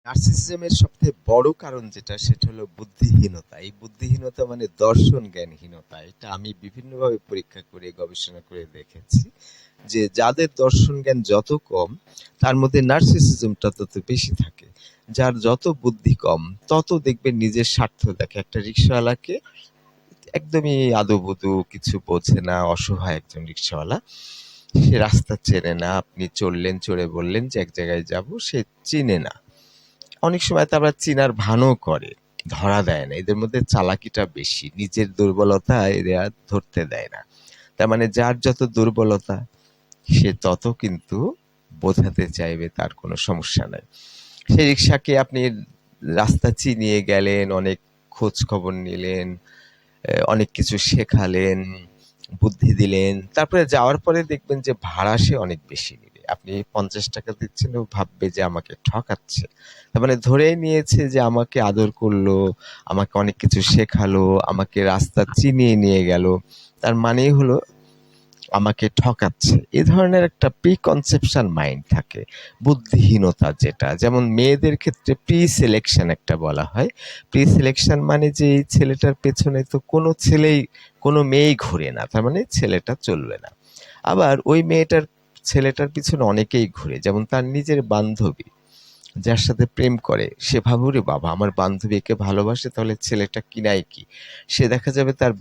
নার্সিসিজমের সবথেকে বড় কারণ যেটা সেটা হলো বুদ্ধিহীনতা। এই বুদ্ধিহীনতা মানে দর্শন জ্ঞানহীনতা। এটা আমি বিভিন্নভাবে পরীক্ষা করে গবেষণা করে দেখেছি যে যাদের দর্শন জ্ঞান যত কম তার মধ্যে নার্সিসিজমটা তত বেশি থাকে। যার যত বুদ্ধি কম তত দেখবেন নিজের স্বার্থ দেখে। একটা রিক্সাওয়ালাকে একদমই আদৌবুদু কিছু বোঝে না, অসহায় একজন রিক্সাওয়ালা। সে রাস্তা চেনে না, আপনি চললেন, চড়ে বললেন যে এক জায়গায় যাব, সে চিনে না। অনেক সময় তো আবার চিনার ভানও করে, ধরা দেয় না। এদের মধ্যে চালাকিটা বেশি, নিজের দুর্বলতা এরা ধরতে দেয় না। তার মানে যার যত দুর্বলতা সে তত কিন্তু বোঝাতে চাইবে তার কোনো সমস্যা নাই। সেই রিক্সাকে আপনি রাস্তা চিনিয়ে গেলেন, অনেক খোঁজ খবর নিলেন, অনেক কিছু শেখালেন, বুদ্ধি দিলেন, তারপরে যাওয়ার পরে দেখবেন যে ভাড়া সে অনেক বেশি নিবে। আপনি ৫০ টাকা দিচ্ছেন, ও ভাববে যে আমাকে ঠকাচ্ছে। তার মানে ধরেই নিয়েছে যে আমাকে আদর করলো, আমাকে অনেক কিছু শেখালো, আমাকে রাস্তা চিনিয়ে নিয়ে গেল, তার মানেই হলো আমাকে ঠকাচ্ছে। এ ধরনের একটা প্রিকনসেপশন মাইন্ড থাকে, বুদ্ধিহীনতা যেটা। যেমন মেয়েদের ক্ষেত্রে প্রি সিলেকশন একটা বলা হয়। প্রি সিলেকশন মানে যে এই ছেলেটার পেছনে তো কোনো ছেলেই, কোনো মেয়েই ঘুরে না, তার মানে ছেলেটা চলবে না। আবার ওই মেয়েটার ছেলেটার পিছনে অনেকেই ঘুরে, যেমন তার নিজের বান্ধবী যার সাথে প্রেম করে, সে ভাবুরে বাবা আমার বান্ধবী একে ভালোবাসে, তাহলে ছেলেটা কিনাই কি। সে দেখা যাবে তার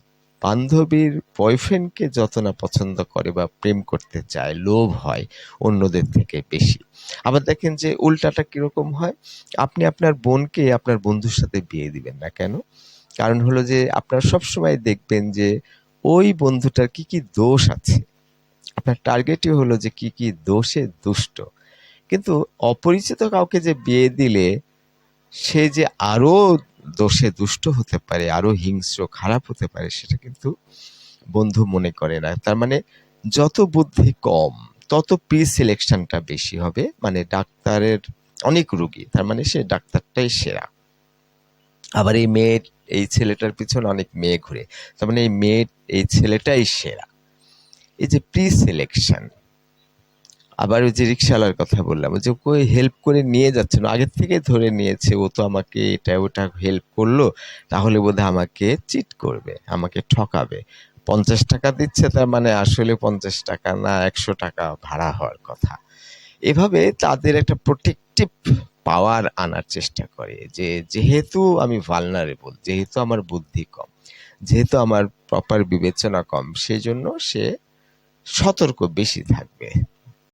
বান্ধবীর বয়ফ্রেন্ডকে যত না পছন্দ করে বা প্রেম করতে চায়, লোভ হয় অন্যদের থেকে বেশি। আবার দেখেন যে উল্টাটা কিরকম হয়, আপনি আপনার বোনকে আপনার বন্ধুর সাথে বিয়ে দিবেন না কেন? কারণ হলো যে আপনারা সবসময় দেখবেন যে ওই বন্ধুটার কি কি দোষ আছে, আপনার টার্গেটই হলো যে কি কি দোষে দুষ্ট। কিন্তু অপরিচিত কাউকে যে বিয়ে দিলে সে যে আরো দোষে দুষ্ট হতে পারে, আরো হিংস্র খারাপ হতে পারে, সেটা কিন্তু বন্ধু মনে করে না। তার মানে যত বুদ্ধি কম তত প্রি সিলেকশনটা বেশি হবে। মানে ডাক্তারের অনেক রুগী, তার মানে সে ডাক্তারটাই সেরা। আবার এই মেয়ে, এই ছেলেটার পিছনে অনেক মেয়ে ঘুরে, তার মানে এই মেয়ে, এই ছেলেটাই সেরা। এই যে প্রি সিলেকশন। আবার ওই যে রিক্সাওয়ালার কথা বললাম, যে ওই হেল্প করে নিয়ে যাচ্ছে না, আগের থেকে ধরে নিয়েছে ও তো আমাকে এটা ওটা হেল্প করলো, তাহলে বোধহয় আমাকে চিট করবে, আমাকে ঠকাবে। ৫০ টাকা দিচ্ছে, তার মানে আসলে ৫০ টাকা না ১০০ টাকা ভাড়া হওয়ার কথা। এভাবে তাদের একটা প্রোটেকটিভ পাওয়ার আনার চেষ্টা করে, যে যেহেতু আমি ভালনারেবল, যেহেতু আমার বুদ্ধি কম, যেহেতু আমার প্রপার বিবেচনা কম, সেই জন্য সে সতর্ক বেশি থাকবে।